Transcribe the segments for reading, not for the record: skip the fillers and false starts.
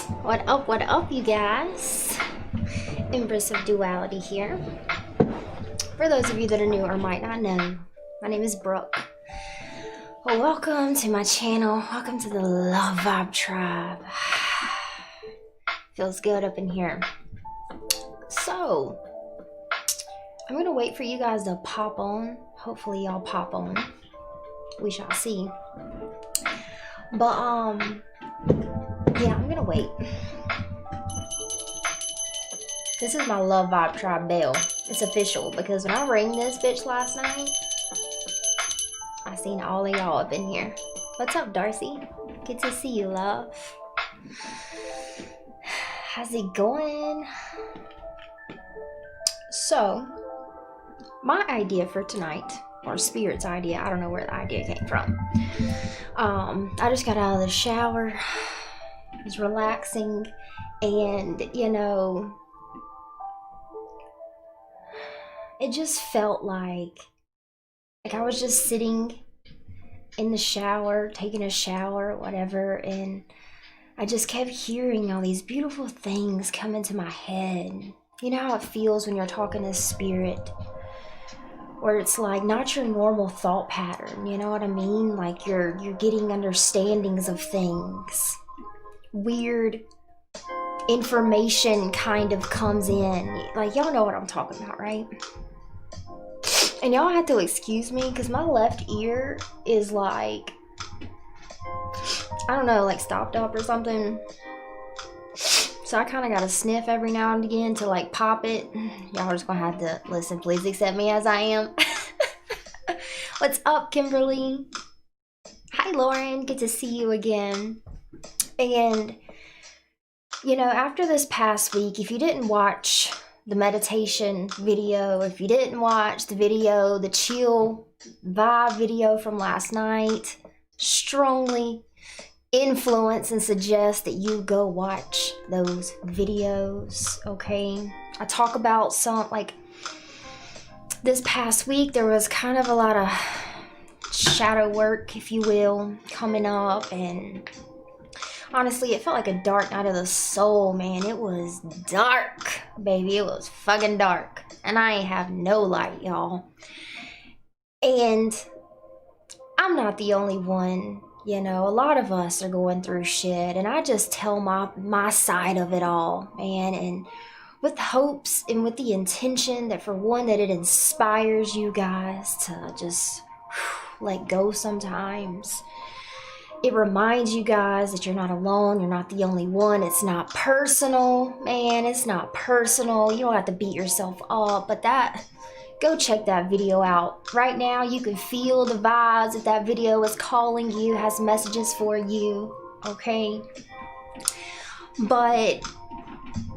What up, you guys? Empress of Duality here. For those of you that are new or might not know, my name is Brooke. Well, welcome to my channel. Welcome to the Love Vibe Tribe. Feels good up in here. So, I'm gonna wait for you guys to pop on. Hopefully y'all pop on. We shall see. But, yeah, I'm gonna wait. This is my Love Vibe Tribe bell. It's official because when I rang this bitch last night, I seen all of y'all up in here. What's up, Darcy? Good to see you, love. How's it going? So, my idea for tonight, or Spirit's idea, I don't know where the idea came from. I just got out of the shower, was relaxing, and you know, it just felt like I was just sitting in the shower, taking a shower, whatever, and I just kept hearing all these beautiful things come into my head. You know how it feels when you're talking to spirit, where it's like not your normal thought pattern, you know what I mean? Like you're getting understandings of things. Weird information kind of comes in. Like, y'all know what I'm talking about, right? And y'all have to excuse me because my left ear is like, I don't know, like stopped up or something. So I kind of got to sniff every now and again to like pop it. Y'all are just gonna have to listen. Please accept me as I am. What's up, Kimberly? Hi, Lauren. Good to see you again. And you know, after this past week, if you didn't watch the meditation video, if you didn't watch the video, the chill vibe video from last night, strongly influence and suggest that you go watch those videos, okay? I talk about some, like, this past week, there was kind of a lot of shadow work, if you will, coming up, and honestly, it felt like a dark night of the soul, man. It was dark, baby. It was fucking dark. And I ain't have no light, y'all. And I'm not the only one. You know, a lot of us are going through shit. And I just tell my side of it all, man. And with hopes and with the intention that, for one, that it inspires you guys to just let go sometimes. It reminds you guys that you're not alone. You're not the only one. It's not personal, man. It's not personal. You don't have to beat yourself up. But go check that video out. Right now, you can feel the vibes if that video is calling you, has messages for you, okay? But,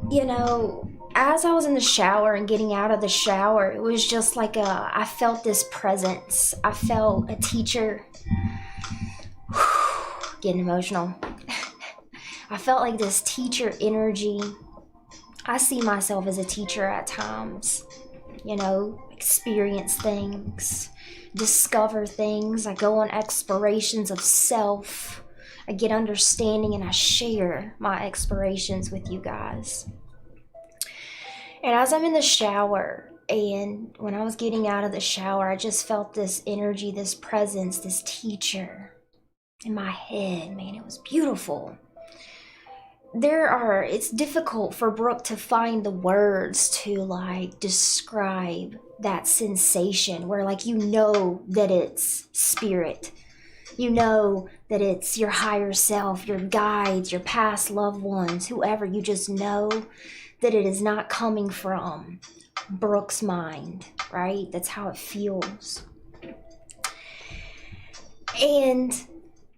you know, as I was in the shower and getting out of the shower, it was just like I felt this presence. I felt a teacher. Getting emotional. I felt like this teacher energy. I see myself as a teacher at times. You know, experience things, discover things. I go on explorations of self. I get understanding and I share my explorations with you guys. And as I'm in the shower, and when I was getting out of the shower, I just felt this energy, this presence, this teacher in my head, man. It was beautiful. It's difficult for Brooke to find the words to like describe that sensation where, like, you know that it's spirit, you know that it's your higher self, your guides, your past loved ones, whoever. You just know that it is not coming from Brooke's mind, right? That's how it feels. And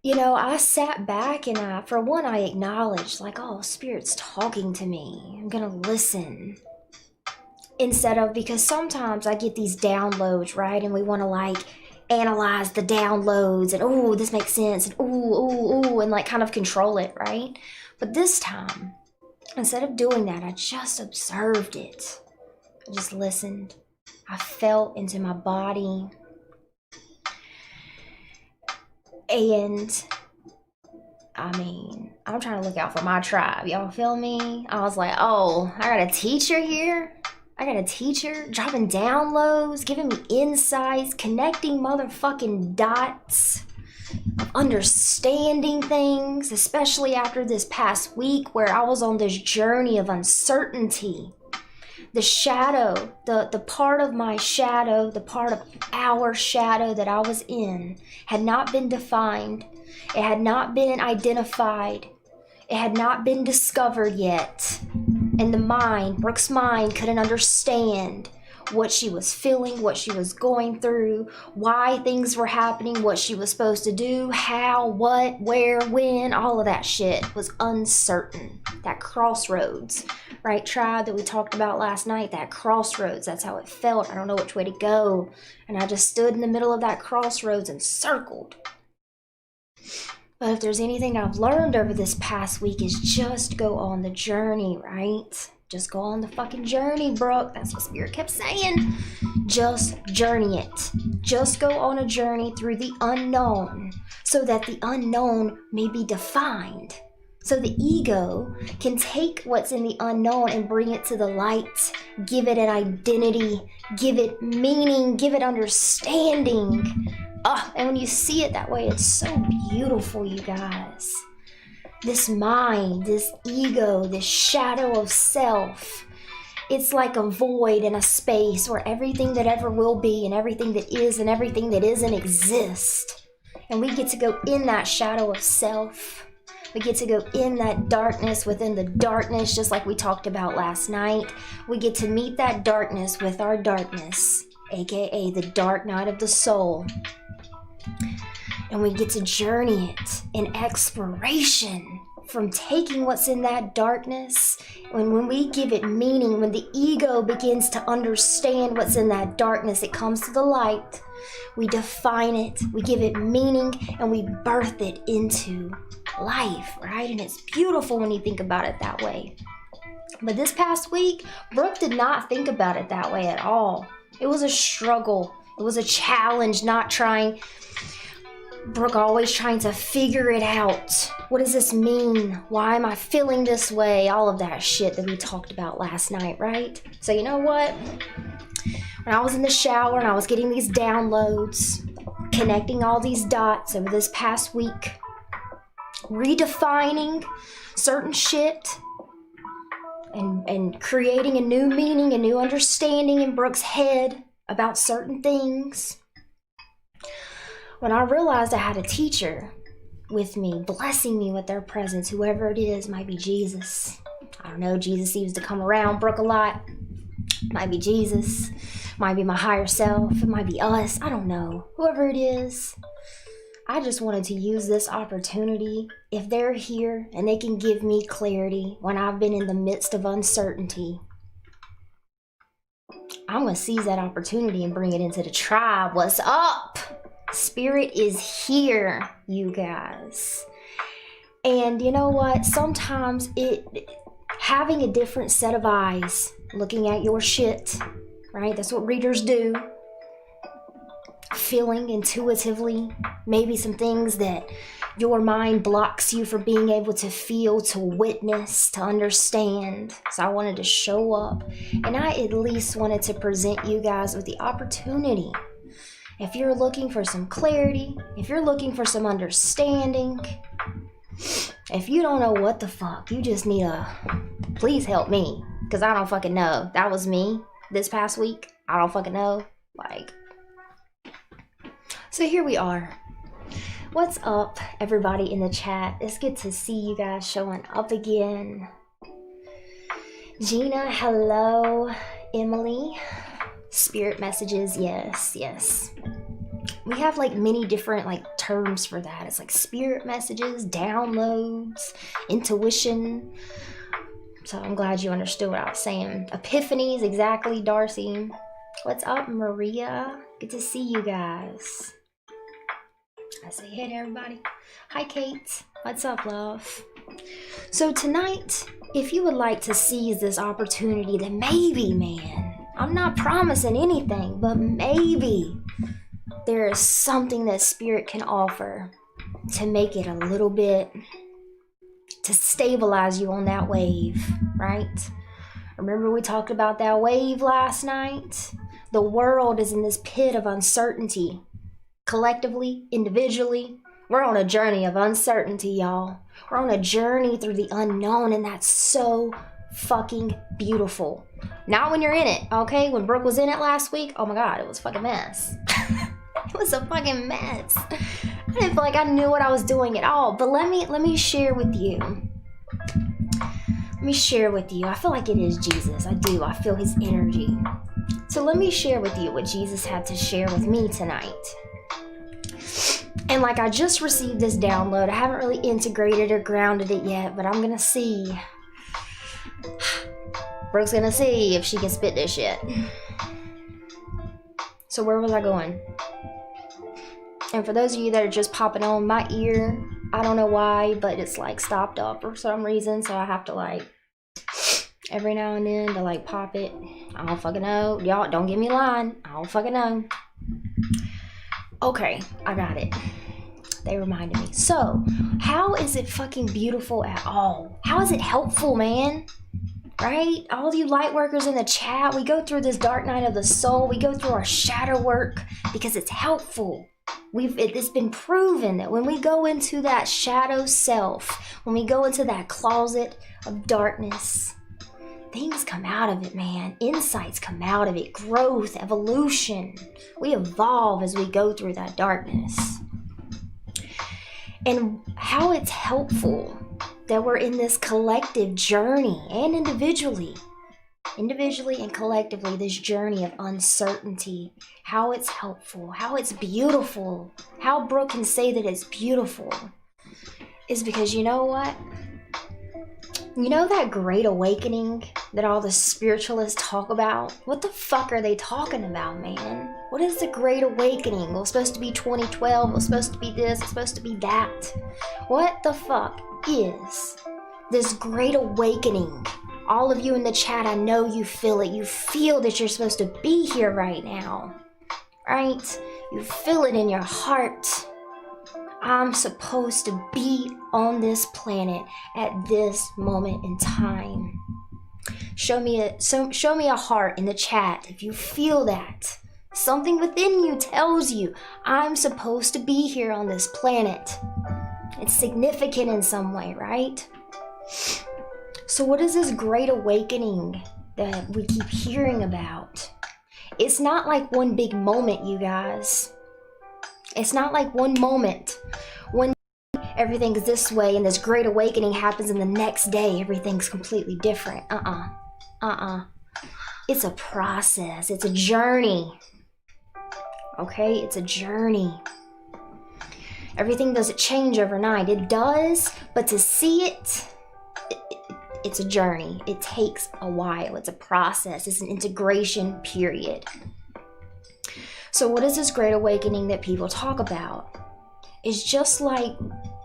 you know, I sat back and I acknowledged, like, oh, Spirit's talking to me. I'm gonna listen. Instead of, because sometimes I get these downloads, right? And we want to, like, analyze the downloads and, oh, this makes sense. And, ooh, and, like, kind of control it, right? But this time, instead of doing that, I just observed it. I just listened. I felt into my body. And I mean, I'm trying to look out for my tribe. Y'all feel me? I was like, oh, I got a teacher here. I got a teacher dropping downloads, giving me insights, connecting motherfucking dots, understanding things, especially after this past week where I was on this journey of uncertainty. The shadow, the part of my shadow, the part of our shadow that I was in had not been defined. It had not been identified. It had not been discovered yet. And the mind, Brooke's mind, couldn't understand what she was feeling, what she was going through, why things were happening, what she was supposed to do, how, what, where, when, all of that shit was uncertain. That crossroads, right, tribe, that we talked about last night, that crossroads, that's how it felt. I don't know which way to go. And I just stood in the middle of that crossroads and circled. But if there's anything I've learned over this past week is just go on the journey, right? Just go on the fucking journey, Brooke. That's what Spirit kept saying. Just journey it. Just go on a journey through the unknown so that the unknown may be defined. So the ego can take what's in the unknown and bring it to the light, give it an identity, give it meaning, give it understanding. And when you see it that way, it's so beautiful, you guys. This mind, this ego, this shadow of self, it's like a void in a space where everything that ever will be and everything that is and everything that isn't exist. And we get to go in that shadow of self. We get to go in that darkness within the darkness, just like we talked about last night. We get to meet that darkness with our darkness, aka the dark night of the soul. And we get to journey it in exploration from taking what's in that darkness. When we give it meaning, when the ego begins to understand what's in that darkness, it comes to the light. We define it, we give it meaning, and we birth it into life, right? And it's beautiful when you think about it that way. But this past week, Brooke did not think about it that way at all. It was a struggle. It was a challenge, not trying. Brooke always trying to figure it out. What does this mean? Why am I feeling this way? All of that shit that we talked about last night, right? So you know what? When I was in the shower and I was getting these downloads, connecting all these dots over this past week, redefining certain shit, and creating a new meaning, a new understanding in Brooke's head about certain things. When I realized I had a teacher with me, blessing me with their presence, whoever it is, might be Jesus. I don't know, Jesus seems to come around Brooke a lot. Might be Jesus, might be my higher self, it might be us, I don't know. Whoever it is, I just wanted to use this opportunity. If they're here and they can give me clarity when I've been in the midst of uncertainty, I'm gonna seize that opportunity and bring it into the tribe. What's up? Spirit is here, you guys. And you know what? Sometimes having a different set of eyes, looking at your shit, right? That's what readers do. Feeling intuitively, maybe some things that your mind blocks you from being able to feel, to witness, to understand. So I wanted to show up, and I at least wanted to present you guys with the opportunity. If you're looking for some clarity, if you're looking for some understanding, if you don't know what the fuck, you just need please help me, because I don't fucking know. That was me this past week. I don't fucking know. So here we are. What's up, everybody in the chat? It's good to see you guys showing up again. Gina, hello. Emily, spirit messages, yes. We have many different terms for that. It's spirit messages, downloads, intuition. So I'm glad you understood what I was saying. Epiphanies, exactly, Darcy. What's up, Maria? Good to see you guys. I say hey to everybody. Hi, Kate. What's up, love? So tonight, if you would like to seize this opportunity, then maybe, man, I'm not promising anything, but maybe there is something that Spirit can offer to make it a little bit to stabilize you on that wave, right? Remember we talked about that wave last night? The world is in this pit of uncertainty. Collectively, individually, we're on a journey of uncertainty, y'all. We're on a journey through the unknown, and that's so fucking beautiful. Not when you're in it, okay? When Brooke was in it last week, oh my God, it was a fucking mess. It was a fucking mess. I didn't feel like I knew what I was doing at all. But let me share with you. Let me share with you. I feel like it is Jesus. I do. I feel his energy. So let me share with you what Jesus had to share with me tonight. And like I just received this download. I haven't really integrated or grounded it yet, but I'm gonna see. Brooke's gonna see if she can spit this shit. So where was I going? And for those of you that are just popping on, my ear, I don't know why, but it's like stopped up for some reason. So I have to like, every now and then to like pop it. I don't fucking know. Y'all don't give me a line. I don't fucking know. Okay, I got it. They reminded me. So, how is it fucking beautiful at all? How is it helpful, man? Right? All you light workers in the chat, we go through this dark night of the soul. We go through our shadow work because it's helpful. It's been proven that when we go into that shadow self, when we go into that closet of darkness, things come out of it, man. Insights come out of it. Growth, evolution. We evolve as we go through that darkness. And how it's helpful that we're in this collective journey, and individually and collectively, this journey of uncertainty. How it's helpful, how it's beautiful, how Brooke can say that it's beautiful is because you know what? You know that great awakening that all the spiritualists talk about? What the fuck are they talking about, man? What is the great awakening? Well, it's supposed to be 2012. It's supposed to be this. It's supposed to be that. What the fuck is this great awakening? All of you in the chat, I know you feel it. You feel that you're supposed to be here right now, right? You feel it in your heart. I'm supposed to be on this planet at this moment in time. Show me a heart in the chat if you feel that. Something within you tells you I'm supposed to be here on this planet. It's significant in some way, right? So what is this great awakening that we keep hearing about? It's not like one big moment, you guys. It's not like one moment when everything's this way and this great awakening happens and the next day everything's completely different. It's a process. It's a journey. Okay? It's a journey. Everything doesn't change overnight. It does, but to see it, it's a journey. It takes a while. It's a process. It's an integration period. So what is this great awakening that people talk about? It's just like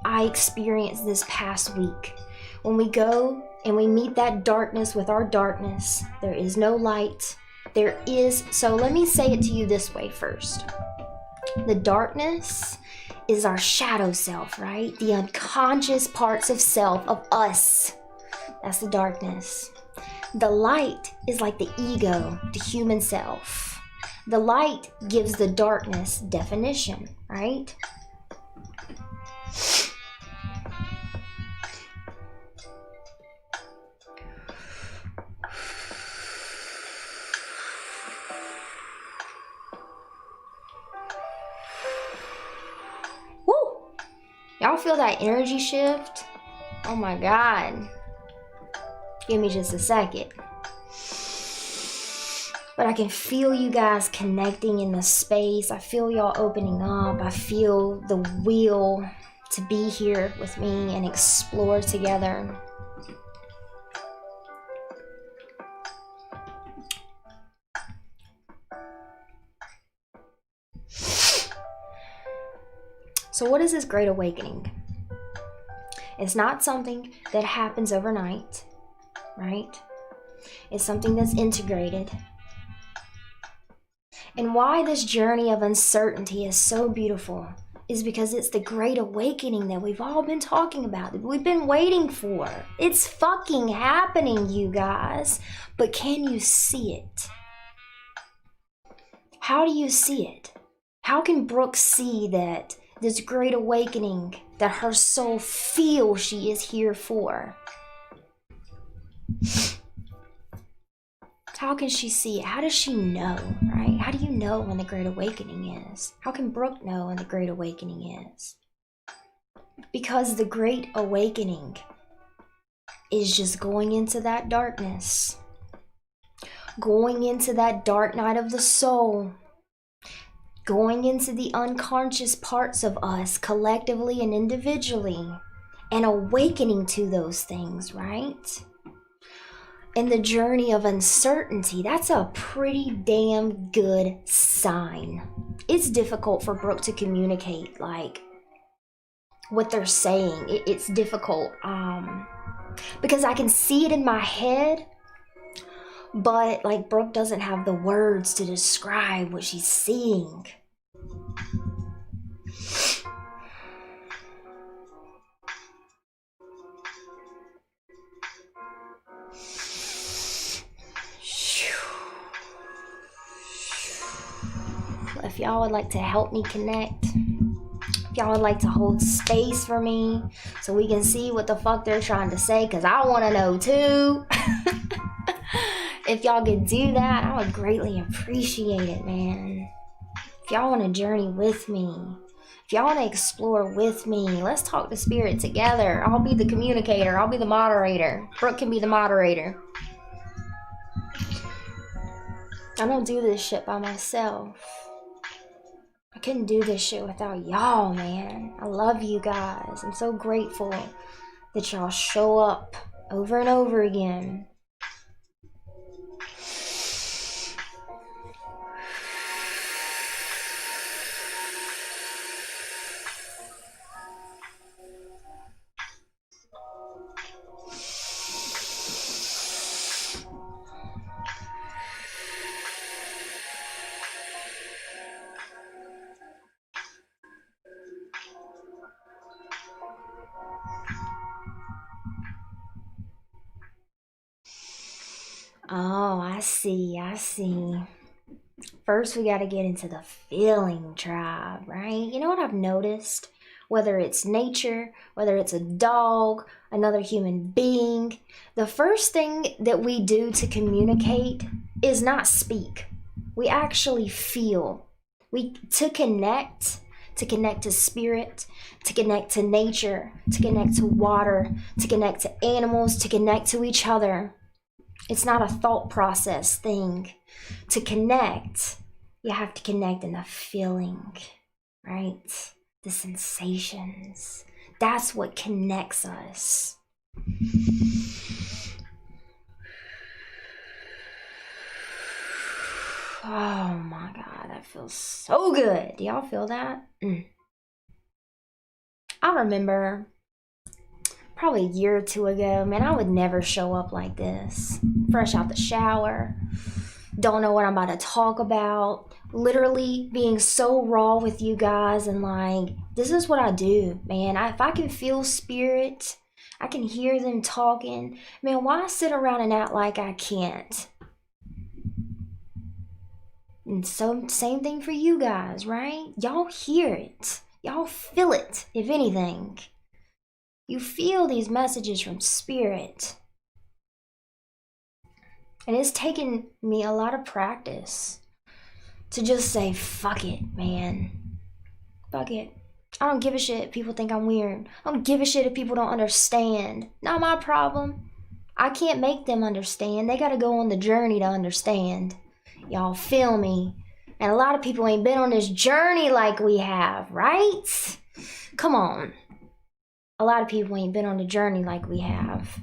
I experienced this past week. When we go and we meet that darkness with our darkness, there is no light. There is, so let me say it to you this way first. The darkness is our shadow self, right? The unconscious parts of self, of us. That's the darkness. The light is like the ego, the human self. The light gives the darkness definition, right? Woo! Y'all feel that energy shift? Oh my God. Give me just a second. But I can feel you guys connecting in the space. I feel y'all opening up. I feel the will to be here with me and explore together. So what is this great awakening? It's not something that happens overnight, right? It's something that's integrated. And why this journey of uncertainty is so beautiful is because it's the great awakening that we've all been talking about, that we've been waiting for. It's fucking happening, you guys. But can you see it? How do you see it? How can Brooke see that this great awakening that her soul feels she is here for? How can she see it? How does she know, right? How do you know when the great awakening is? How can Brooke know when the great awakening is? Because the great awakening is just going into that darkness, going into that dark night of the soul, going into the unconscious parts of us collectively and individually, and awakening to those things, right? And the journey of uncertainty, that's a pretty damn good sign. It's difficult for Brooke to communicate like what they're saying. It's difficult because I can see it in my head, but like Brooke doesn't have the words to describe what she's seeing. If y'all would like to help me connect, if y'all would like to hold space for me so we can see what the fuck they're trying to say, because I want to know too. If y'all could do that, I would greatly appreciate it, man. If y'all want to journey with me, if y'all want to explore with me, let's talk to spirit together. I'll be the communicator. I'll be the moderator. Brooke can be the moderator. I don't do this shit by myself. I couldn't do this shit without y'all, man. I love you guys. I'm so grateful that y'all show up over and over again. Oh, I see. First, we got to get into the feeling tribe, right? You know what I've noticed? Whether it's nature, whether it's a dog, another human being, the first thing that we do to communicate is not speak. We actually feel. To connect to spirit, to connect to nature, to connect to water, to connect to animals, to connect to each other. It's not a thought process thing. To connect, you have to connect in the feeling, right? The sensations. That's what connects us. Oh my God, that feels so good. Do y'all feel that? I remember probably a year or two ago, man, I would never show up like this. Fresh out the shower, don't know what I'm about to talk about, literally being so raw with you guys, and like, this is what I do, man. If I can feel spirit, I can hear them talking, man, why sit around and act like I can't? And so, same thing for you guys, right? Y'all hear it. Y'all feel it, if anything. You feel these messages from spirit. And it's taken me a lot of practice to just say, fuck it, man. Fuck it. I don't give a shit if people think I'm weird. I don't give a shit if people don't understand. Not my problem. I can't make them understand. They gotta go on the journey to understand. Y'all feel me? And a lot of people ain't been on this journey like we have, right? Come on. A lot of people ain't been on the journey like we have.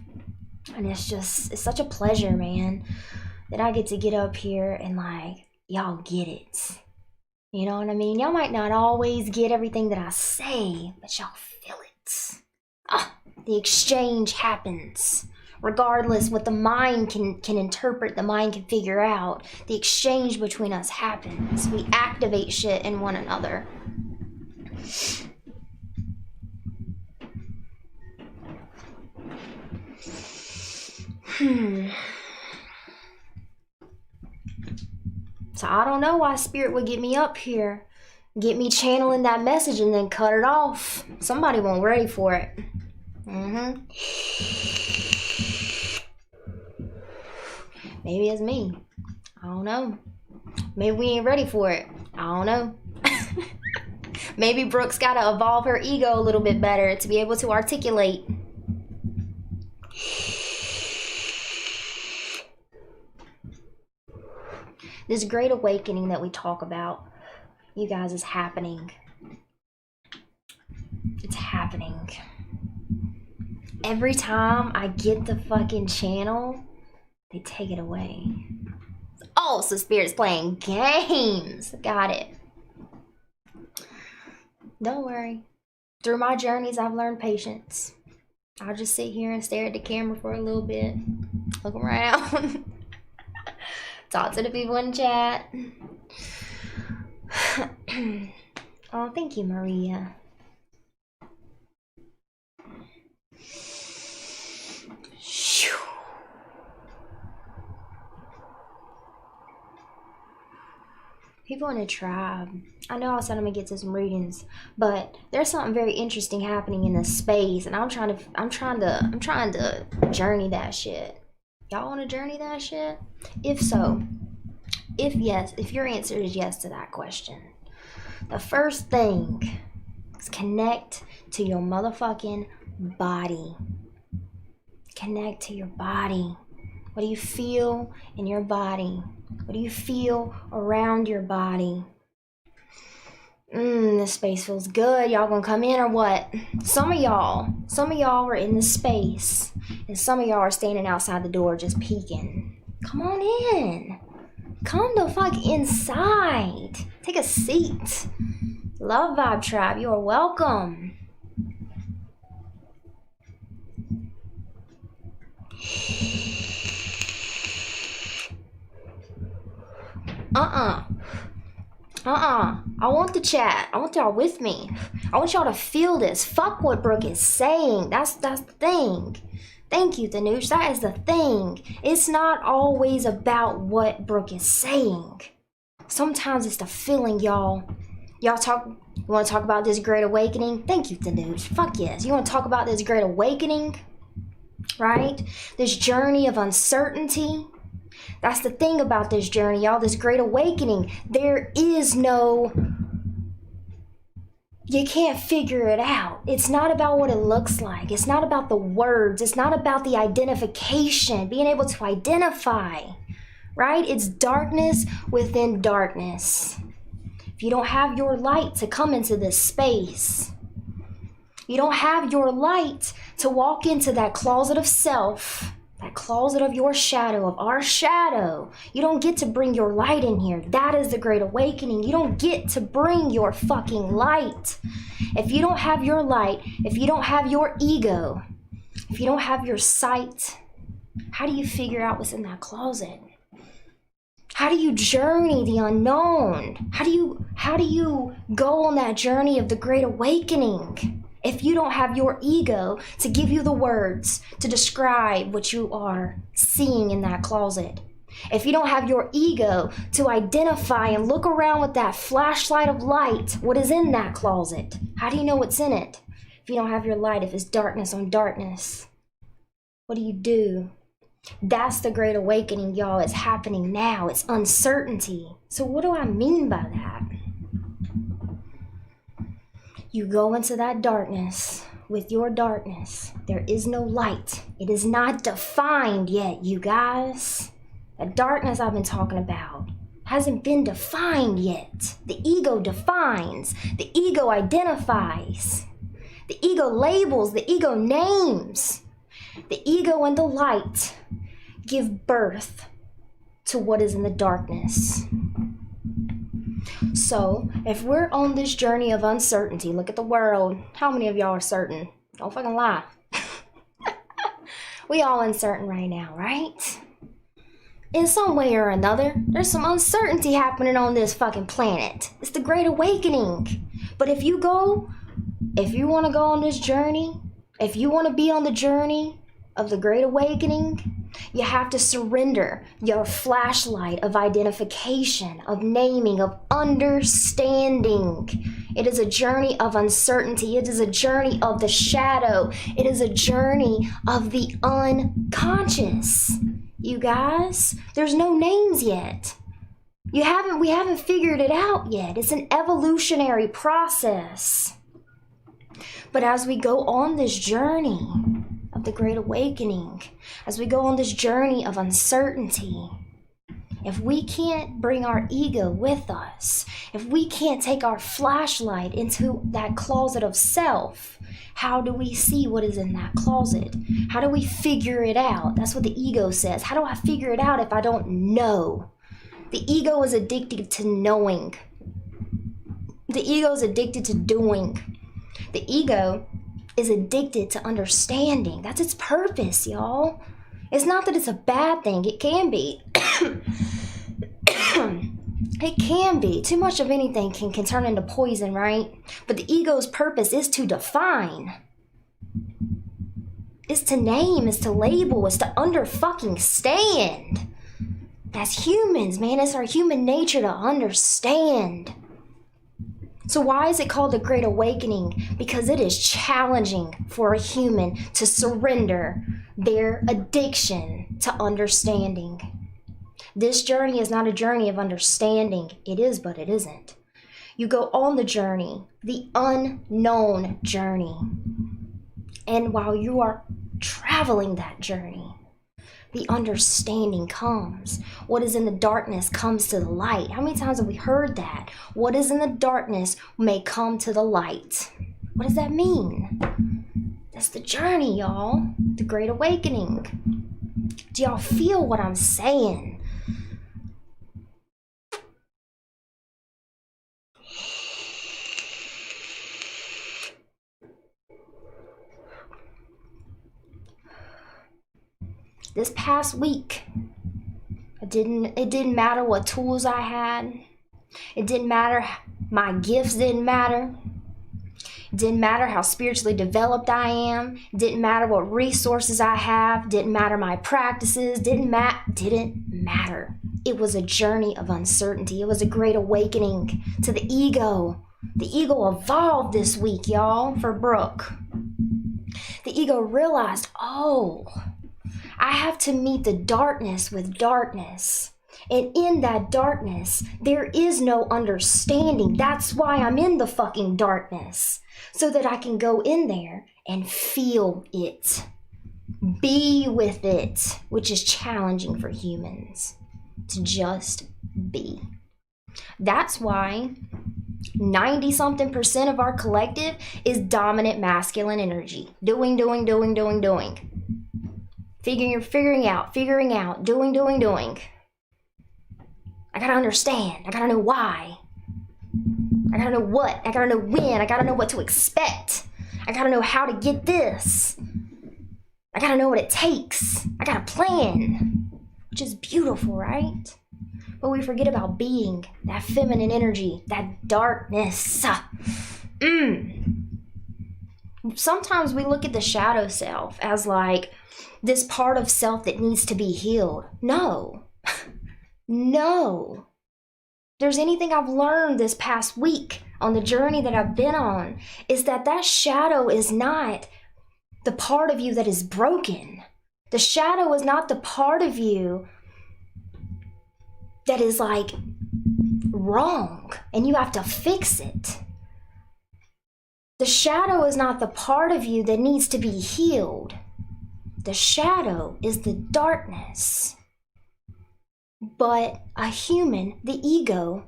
And it's such a pleasure, man, that I get to get up here and like, y'all get it. You know what I mean? Y'all might not always get everything that I say, but y'all feel it. The exchange happens. Regardless what the mind can interpret, the mind can figure out, the exchange between us happens. We activate shit in one another. So I don't know why Spirit would get me up here, get me channeling that message and then cut it off. Somebody wasn't ready for it. Maybe it's me. I don't know. Maybe we ain't ready for it. I don't know. Maybe Brooke's got to evolve her ego a little bit better to be able to articulate. This great awakening that we talk about, you guys, is happening. It's happening. Every time I get the fucking channel, they take it away. Oh, so Spirit's playing games. Got it. Don't worry. Through my journeys, I've learned patience. I'll just sit here and stare at the camera for a little bit. Look around. Talk to the people in chat. Oh, thank you, Maria. People in the tribe. I know I said I'm gonna get to some readings, but there's something very interesting happening in this space, and I'm trying to journey that shit. Y'all want to journey that shit? If so, if yes, if your answer is yes to that question, the first thing is connect to your motherfucking body. Connect to your body. What do you feel in your body? What do you feel around your body? This space feels good. Y'all gonna come in or what? Some of y'all were in the space, and some of y'all are standing outside the door just peeking. Come on in. Come the fuck inside. Take a seat. Love Vibe Tribe, you are welcome. I want the chat. I want y'all with me. I want y'all to feel this. Fuck what Brooke is saying. That's the thing. Thank you, Danush. That is the thing. It's not always about what Brooke is saying. Sometimes it's the feeling, y'all. You want to talk about this great awakening? Thank you, Danush. Fuck yes. You want to talk about this great awakening? Right? This journey of uncertainty. That's the thing about this journey, y'all, this great awakening. There is no, you can't figure it out. It's not about what it looks like. It's not about the words. It's not about the identification, being able to identify, right? It's darkness within darkness. If you don't have your light to come into this space, you don't have your light to walk into that closet of self, that closet of your shadow, of our shadow. You don't get to bring your light in here. That is the great awakening. You don't get to bring your fucking light. If you don't have your light, if you don't have your ego, if you don't have your sight, how do you figure out what's in that closet? How do you journey the unknown? How do you go on that journey of the great awakening? If you don't have your ego to give you the words to describe what you are seeing in that closet. If you don't have your ego to identify and look around with that flashlight of light, what is in that closet? How do you know what's in it? If you don't have your light, if it's darkness on darkness, what do? That's the great awakening, y'all. It's happening now. It's uncertainty. So what do I mean by that? You go into that darkness with your darkness. There is no light. It is not defined yet, you guys. The darkness I've been talking about hasn't been defined yet. The ego defines. The ego identifies. The ego labels. The ego names. The ego and the light give birth to what is in the darkness. So, if we're on this journey of uncertainty, look at the world. How many of y'all are certain? Don't fucking lie. We all uncertain right now, right? In some way or another, there's some uncertainty happening on this fucking planet. It's the Great Awakening. But if you want to go on this journey, if you want to be on the journey of the Great Awakening, you have to surrender your flashlight of identification, of naming, of understanding. It is a journey of uncertainty. It is a journey of the shadow. It is a journey of the unconscious. You guys, there's no names yet. We haven't figured it out yet. It's an evolutionary process. But as we go on this journey of the Great Awakening, as we go on this journey of uncertainty, if we can't bring our ego with us, if we can't take our flashlight into that closet of self, how do we see what is in that closet? How do we figure it out? That's what the ego says. How do I figure it out if I don't know? The ego is addicted to knowing. The ego is addicted to doing. The ego is addicted to understanding. That's its purpose, y'all. It's not that it's a bad thing. It can be. It can be. Too much of anything can turn into poison, right? But the ego's purpose is to define. It's to name, it's to label, it's to stand. As humans, man, it's our human nature to understand. So why is it called the Great Awakening? Because it is challenging for a human to surrender their addiction to understanding. This journey is not a journey of understanding. It is, but it isn't. You go on the journey, the unknown journey. And while you are traveling that journey, the understanding comes. What is in the darkness comes to the light. How many times have we heard that? What is in the darkness may come to the light. What does that mean? That's the journey, y'all. The Great Awakening. Do y'all feel what I'm saying? This past week, it didn't matter what tools I had. It didn't matter, my gifts didn't matter. It didn't matter how spiritually developed I am. It didn't matter what resources I have. Didn't matter my practices. Didn't matter. It was a journey of uncertainty. It was a great awakening to the ego. The ego evolved this week, y'all, for Brooke. The ego realized, oh, I have to meet the darkness with darkness. And in that darkness, there is no understanding. That's why I'm in the fucking darkness. So that I can go in there and feel it. Be with it. Which is challenging for humans. To just be. That's why 90-something% of our collective is dominant masculine energy. Doing. Figuring out, doing. I gotta understand. I gotta know why. I gotta know what. I gotta know when. I gotta know what to expect. I gotta know how to get this. I gotta know what it takes. I gotta plan. Which is beautiful, right? But we forget about being, that feminine energy, that darkness. Sometimes we look at the shadow self as like this part of self that needs to be healed. No. No. If there's anything I've learned this past week on the journey that I've been on, is that shadow is not the part of you that is broken. The shadow is not the part of you that is like wrong and you have to fix it. The shadow is not the part of you that needs to be healed. The shadow is the darkness. But a human, the ego,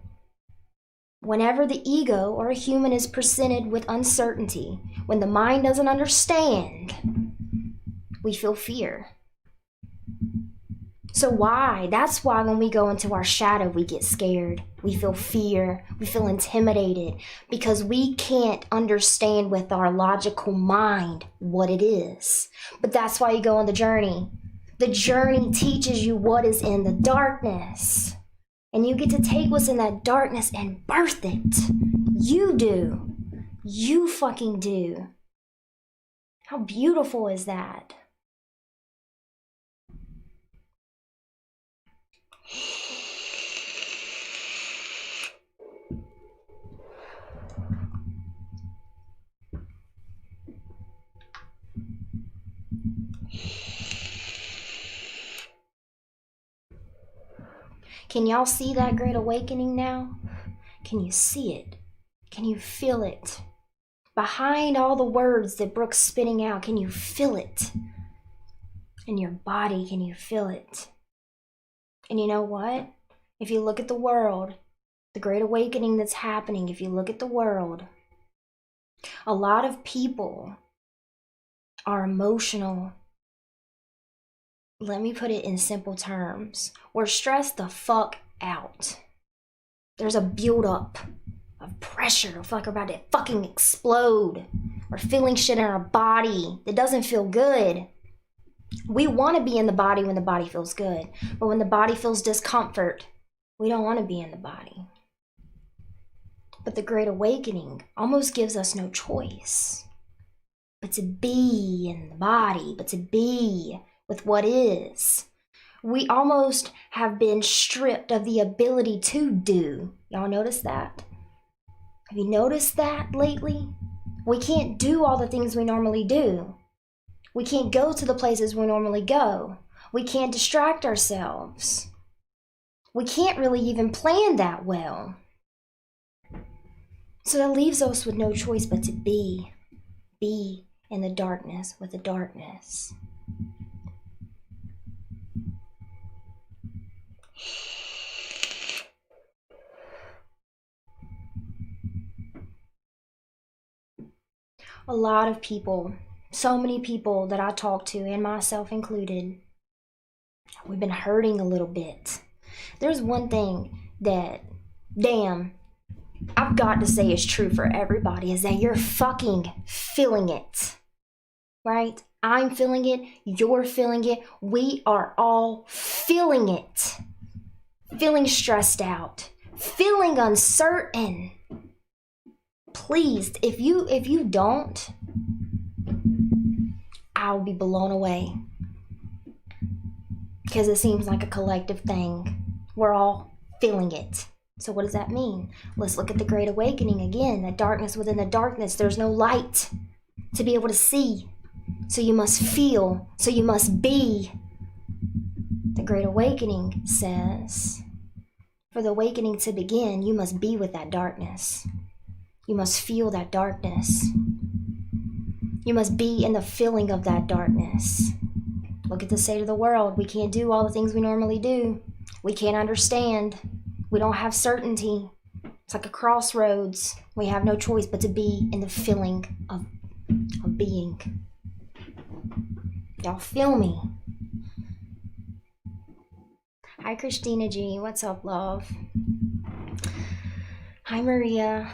whenever the ego or a human is presented with uncertainty, when the mind doesn't understand, we feel fear. So why? That's why when we go into our shadow, we get scared. We feel fear. We feel intimidated because we can't understand with our logical mind what it is. But that's why you go on the journey. The journey teaches you what is in the darkness. And you get to take what's in that darkness and birth it. You do. You fucking do. How beautiful is that? Can y'all see that great awakening now? Can you see it? Can you feel it? Behind all the words that Brooke's spitting out, can you feel it? In your body, can you feel it? And you know what? If you look at the world, the great awakening that's happening, if you look at the world, a lot of people are emotional. Let me put it in simple terms. We're stressed the fuck out. There's a buildup of pressure. I feel like we're about to fucking explode. We're feeling shit in our body that doesn't feel good. We want to be in the body when the body feels good. But when the body feels discomfort, we don't want to be in the body. But the Great Awakening almost gives us no choice but to be in the body, but to be with what is. We almost have been stripped of the ability to do. Y'all notice that? Have you noticed that lately? We can't do all the things we normally do. We can't go to the places we normally go. We can't distract ourselves. We can't really even plan that well. So that leaves us with no choice but to be in the darkness with the darkness. A lot of people, so many people that I talk to, and myself included, we've been hurting a little bit. There's one thing that, damn, I've got to say is true for everybody, is that you're fucking feeling it, right? I'm feeling it, you're feeling it, we are all feeling it. Feeling stressed out, feeling uncertain. Please, if you don't, I'll be blown away. Because it seems like a collective thing. We're all feeling it. So what does that mean? Let's look at the Great Awakening again. The darkness within the darkness. There's no light to be able to see. So you must feel. So you must be. The Great Awakening says, for the awakening to begin, you must be with that darkness. You must feel that darkness. You must be in the feeling of that darkness. Look at the state of the world. We can't do all the things we normally do. We can't understand. We don't have certainty. It's like a crossroads. We have no choice but to be in the feeling of being. Y'all feel me? Hi, Christina G. What's up, love? Hi, Maria.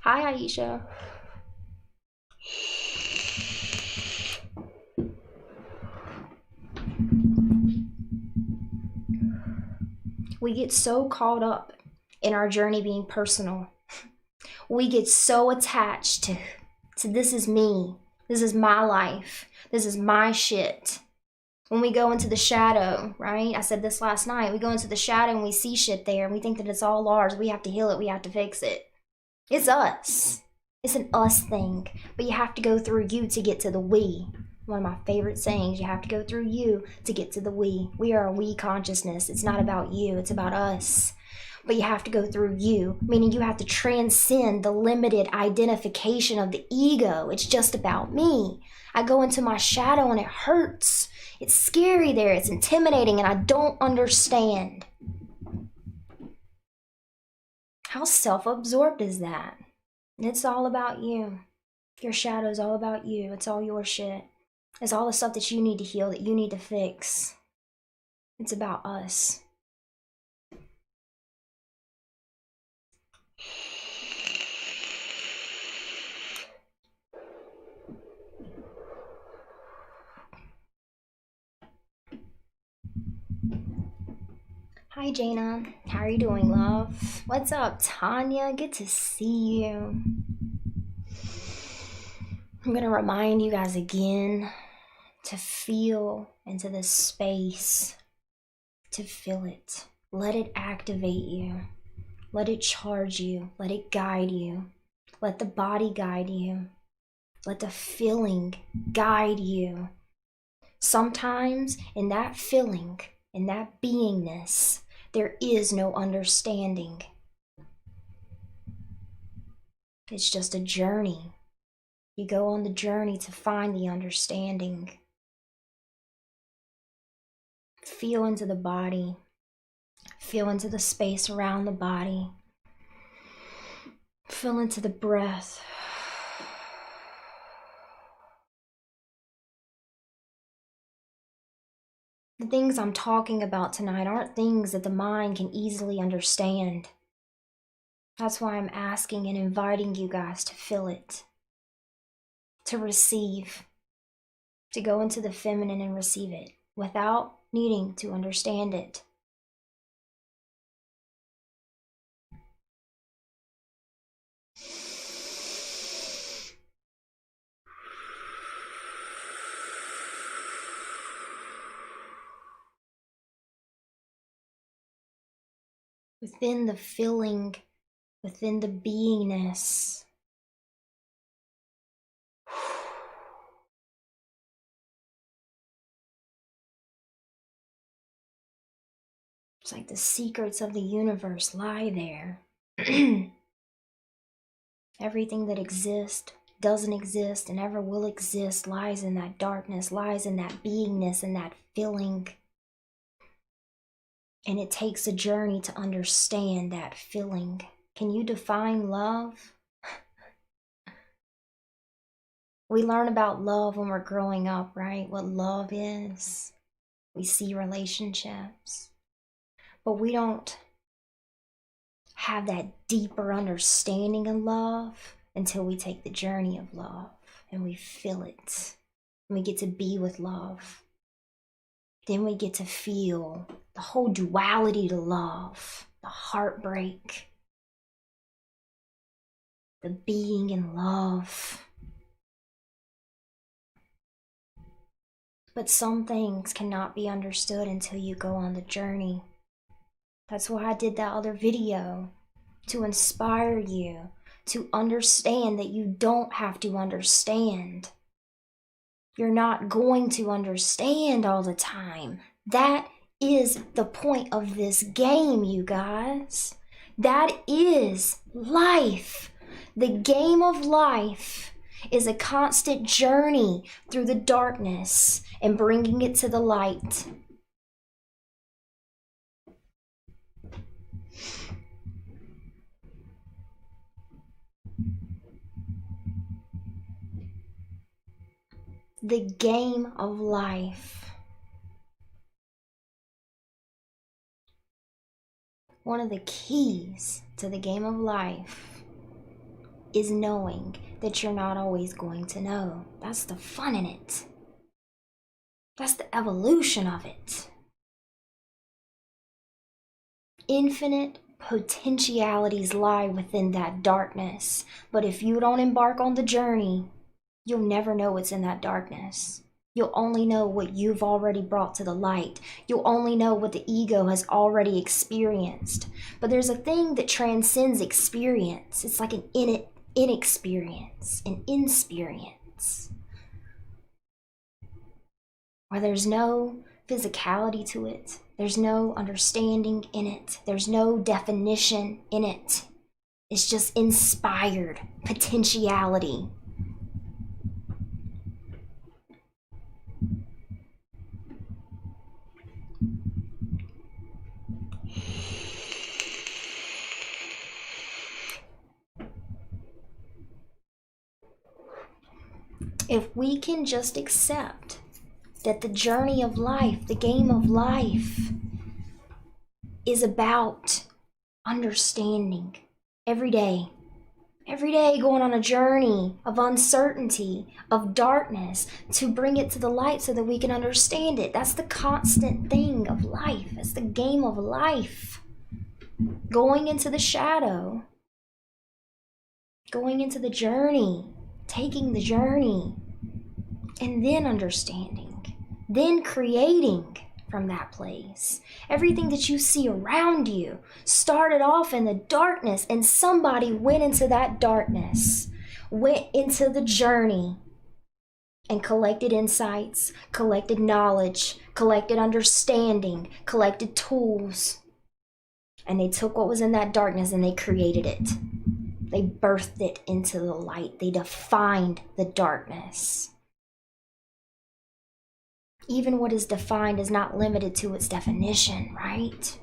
Hi, Aisha. We get so caught up in our journey being personal. We get so attached to this is me. This is my life. This is my shit. When we go into the shadow, right? I said this last night. We go into the shadow and we see shit there and we think that it's all ours. We have to heal it. We have to fix it. It's us. It's an us thing. But you have to go through you to get to the we. One of my favorite sayings, you have to go through you to get to the we. We are a we consciousness. It's not about you. It's about us. But you have to go through you, meaning you have to transcend the limited identification of the ego. It's just about me. I go into my shadow and it hurts. It's scary there. It's intimidating and I don't understand. How self-absorbed is that? It's all about you. Your shadow is all about you. It's all your shit. It's all the stuff that you need to heal, that you need to fix. It's about us. Hi, Hi, Jana. How are you doing, love? What's up, Tanya? Good to see you. I'm going to remind you guys again to feel into this space, to feel it. Let it activate you. Let it charge you. Let it guide you. Let the body guide you. Let the feeling guide you. Sometimes in that feeling, in that beingness, there is no understanding. It's just a journey. You go on the journey to find the understanding. Feel into the body. Feel into the space around the body. Feel into the breath. The things I'm talking about tonight aren't things that the mind can easily understand. That's why I'm asking and inviting you guys to feel it, to receive, to go into the feminine and receive it without needing to understand it. Within the feeling, within the beingness. It's like the secrets of the universe lie there. Everything that exists, doesn't exist, and ever will exist lies in that darkness, lies in that beingness and that feeling. And it takes a journey to understand that feeling. Can you define love? We learn about love when we're growing up, right? What love is. We see relationships. But we don't have that deeper understanding of love until we take the journey of love and we feel it. And we get to be with love. Then we get to feel the whole duality to love, the heartbreak, the being in love. But some things cannot be understood until you go on the journey. That's why I did that other video, to inspire you to understand that you don't have to understand. You're not going to understand all the time. That is the point of this game, you guys. That is life. The game of life is a constant journey through the darkness and bringing it to the light. The game of life. One of the keys to the game of life is knowing that you're not always going to know. That's the fun in it. That's the evolution of it. Infinite potentialities lie within that darkness. But if you don't embark on the journey, you'll never know what's in that darkness. You'll only know what you've already brought to the light. You'll only know what the ego has already experienced. But there's a thing that transcends experience. It's like an inexperience, an insperience, where there's no physicality to it. There's no understanding in it. There's no definition in it. It's just inspired potentiality. If we can just accept that the journey of life, the game of life, is about understanding every day, Every day going on a journey of uncertainty, of darkness, to bring it to the light so that we can understand it. That's the constant thing of life. That's the game of life. Going into the shadow. Going into the journey. Taking the journey. And then understanding. Then creating from that place. Everything that you see around you started off in the darkness, and somebody went into that darkness, went into the journey, and collected insights, collected knowledge, collected understanding, collected tools. And they took what was in that darkness and they created it. They birthed it into the light. They defined the darkness. Even what is defined is not limited to its definition, right?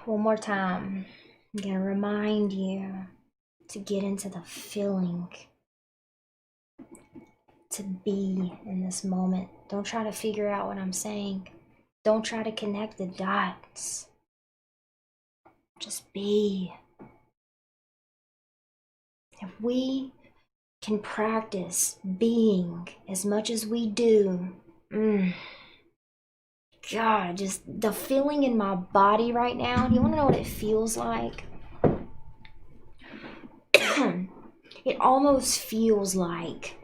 One more time, I'm gonna remind you to get into the feeling, to be in this moment. Don't try to figure out what I'm saying. Don't try to connect the dots. Just be. If we can practice being as much as we do, God, just the feeling in my body right now. Do you want to know what it feels like? It almost feels like,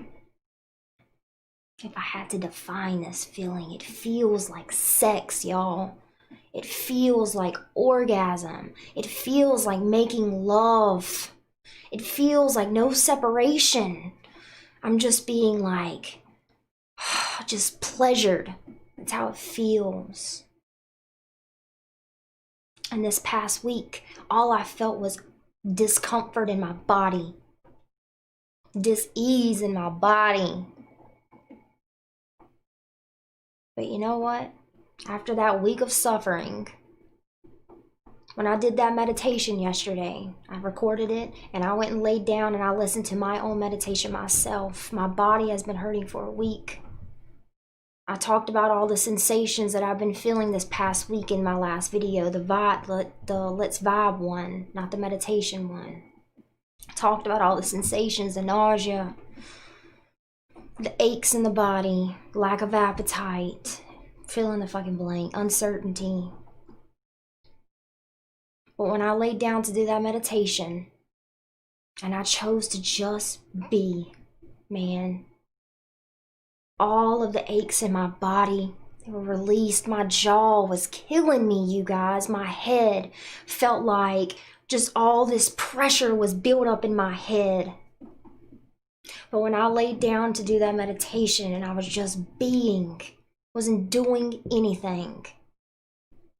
if I had to define this feeling, it feels like sex, y'all. It feels like orgasm. It feels like making love. It feels like no separation. I'm just being like, just pleasured. That's how it feels. And this past week, all I felt was discomfort in my body. Dis-ease in my body. But you know what? After that week of suffering, when I did that meditation yesterday, I recorded it and I went and laid down and I listened to my own meditation myself. My body has been hurting for a week. I talked about all the sensations that I've been feeling this past week in my last video, the Let's Vibe one, not the meditation one. I talked about all the sensations, the nausea, the aches in the body, lack of appetite, fill in the fucking blank, uncertainty. But when I laid down to do that meditation, and I chose to just be, man, all of the aches in my body, they were released. My jaw was killing me, you guys. My head felt like just all this pressure was built up in my head. But when I laid down to do that meditation and I was just being, wasn't doing anything,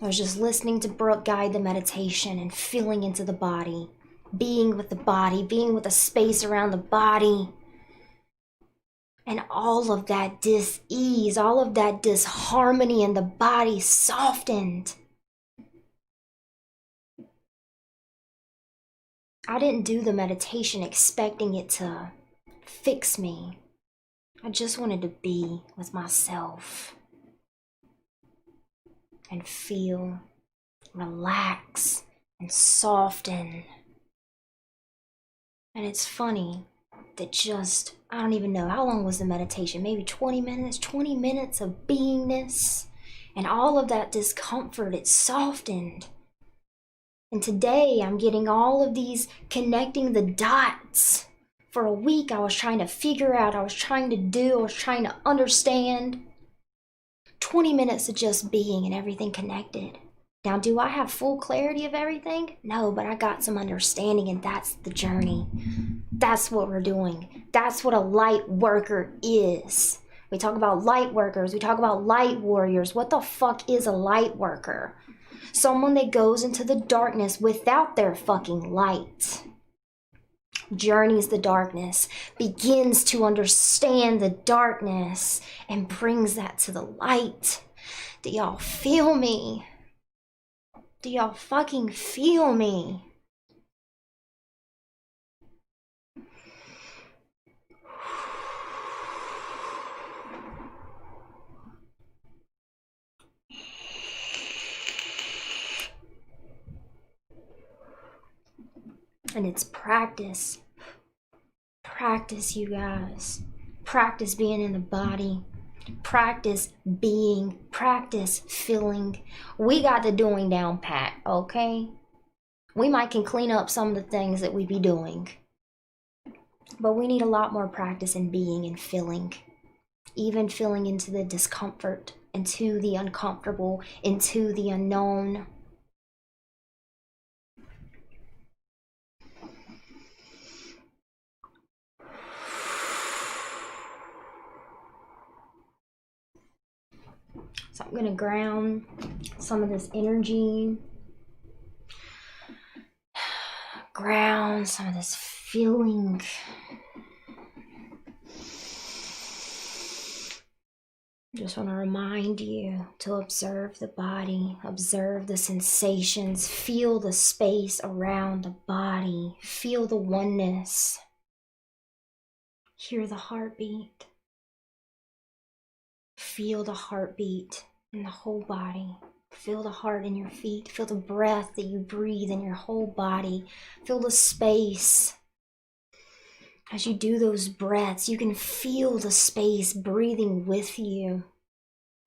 I was just listening to Brooke guide the meditation and feeling into the body, being with the space around the body. And all of that dis-ease, all of that disharmony in the body softened. I didn't do the meditation expecting it to fix me. I just wanted to be with myself and feel, relax, and soften. And it's funny that just, I don't even know, how long was the meditation? Maybe 20 minutes? 20 minutes of beingness. And all of that discomfort, it softened. And today I'm getting all of these connecting the dots. For a week I was trying to figure out, I was trying to understand. 20 minutes of just being and everything connected. Now, do I have full clarity of everything? No, but I got some understanding, and that's the journey. That's what we're doing. That's what a light worker is. We talk about light workers. We talk about light warriors. What the fuck is a light worker? Someone that goes into the darkness without their fucking light. Journeys the darkness, begins to understand the darkness, and brings that to the light. Do y'all feel me? Do y'all fucking feel me? And it's practice. Practice, you guys. Practice being in the body. Practice being. Practice feeling. We got the doing down pat, okay? We might can clean up some of the things that we be doing. But we need a lot more practice in being and feeling. Even feeling into the discomfort, into the uncomfortable, into the unknown. So I'm gonna ground some of this energy. Ground some of this feeling. Just want to remind you to observe the body, observe the sensations, feel the space around the body, feel the oneness, hear the heartbeat, feel the heartbeat in the whole body, feel the heart in your feet, feel the breath that you breathe in your whole body, feel the space. As you do those breaths, you can feel the space breathing with you.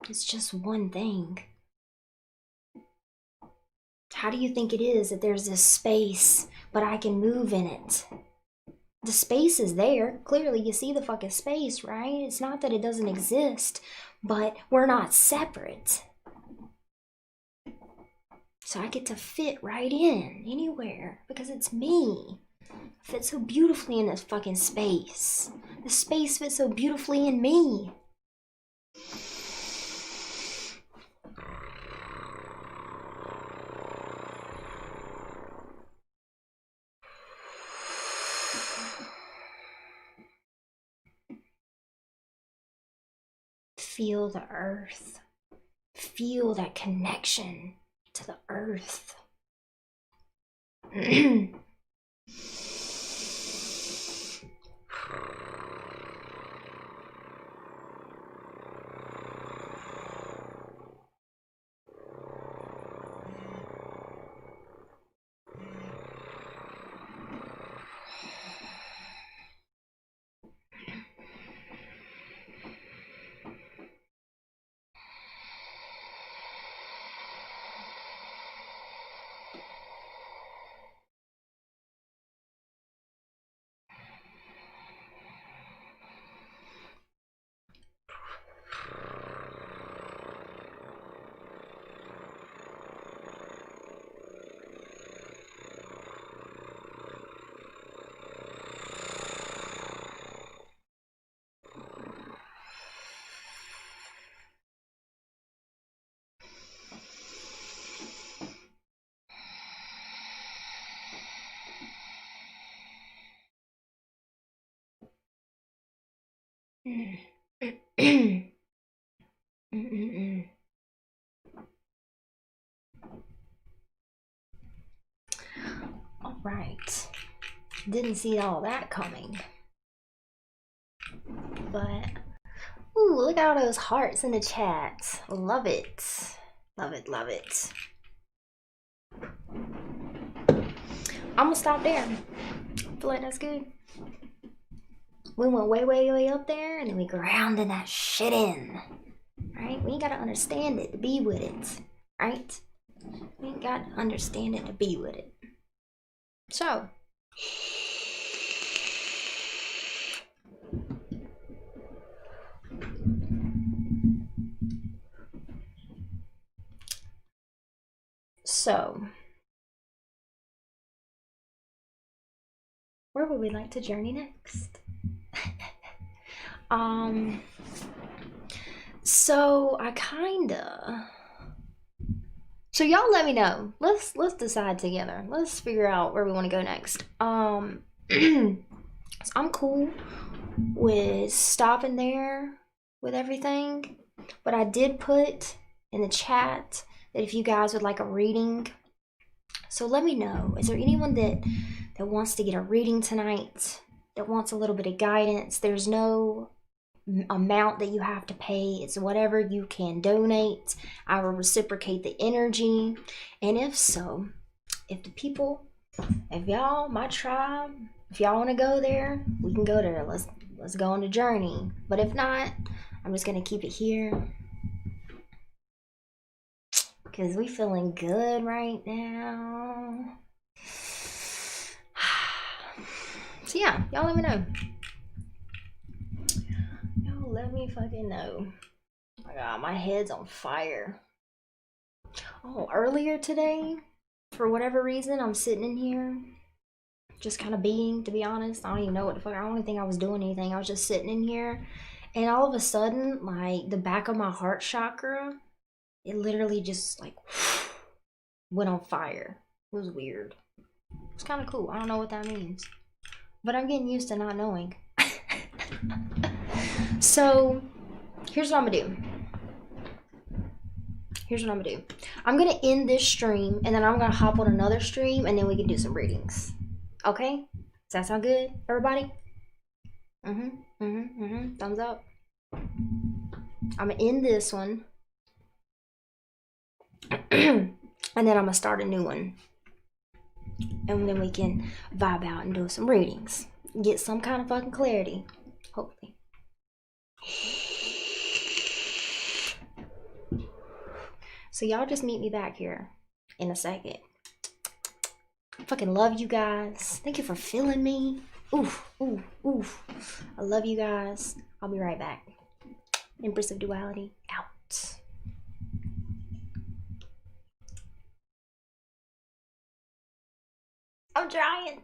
It's just one thing. How do you think it is that there's this space, but I can move in it? The space is there. Clearly, you see the fucking space, right? It's not that it doesn't exist, but we're not separate. So I get to fit right in anywhere because it's me. Fit so beautifully in this fucking space. The space fits so beautifully in me. Feel the earth. Feel that connection to the earth. All right. Didn't see all that coming. But, ooh, look at all those hearts in the chat. Love it. Love it, love it. I'm gonna stop there. I feel like that's good. We went way, way, way up there, and then we grounded that shit in. Right? We ain't gotta understand it to be with it. Right? We ain't gotta understand it to be with it. So. Where would we like to journey next? So I kinda. So y'all let me know. Let's decide together. Let's figure out where we want to go next. So I'm cool with stopping there with everything, but I did put in the chat that if you guys would like a reading So let me know, is there anyone that wants to get a reading tonight, that wants a little bit of guidance? There's no amount that you have to pay. It's whatever you can donate. I will reciprocate the energy. And if so, if the people, if y'all, my tribe, if y'all want to go there, we can go there. Let's go on the journey. But if not, I'm just gonna keep it here because we feeling good right now. So yeah, y'all let me know. Y'all let me fucking know. Oh my god, my head's on fire. Oh, earlier today, for whatever reason, I'm sitting in here just kind of being, to be honest. I don't even know what the fuck. I don't even think I was doing anything. I was just sitting in here, and all of a sudden, like, the back of my heart chakra, it literally just, like, went on fire. It was weird. It's kind of cool. I don't know what that means, but I'm getting used to not knowing. So, here's what I'm gonna do. I'm gonna end this stream, and then I'm gonna hop on another stream, and then we can do some readings. Okay? Does that sound good, everybody? Thumbs up. I'm gonna end this one. And then I'm gonna start a new one. And then we can vibe out and do some readings. Get some kind of fucking clarity. Hopefully. So y'all just meet me back here in a second. I fucking love you guys. Thank you for feeling me. Oof, oof, oof. I love you guys. I'll be right back. Empress of Duality, out. I'm trying.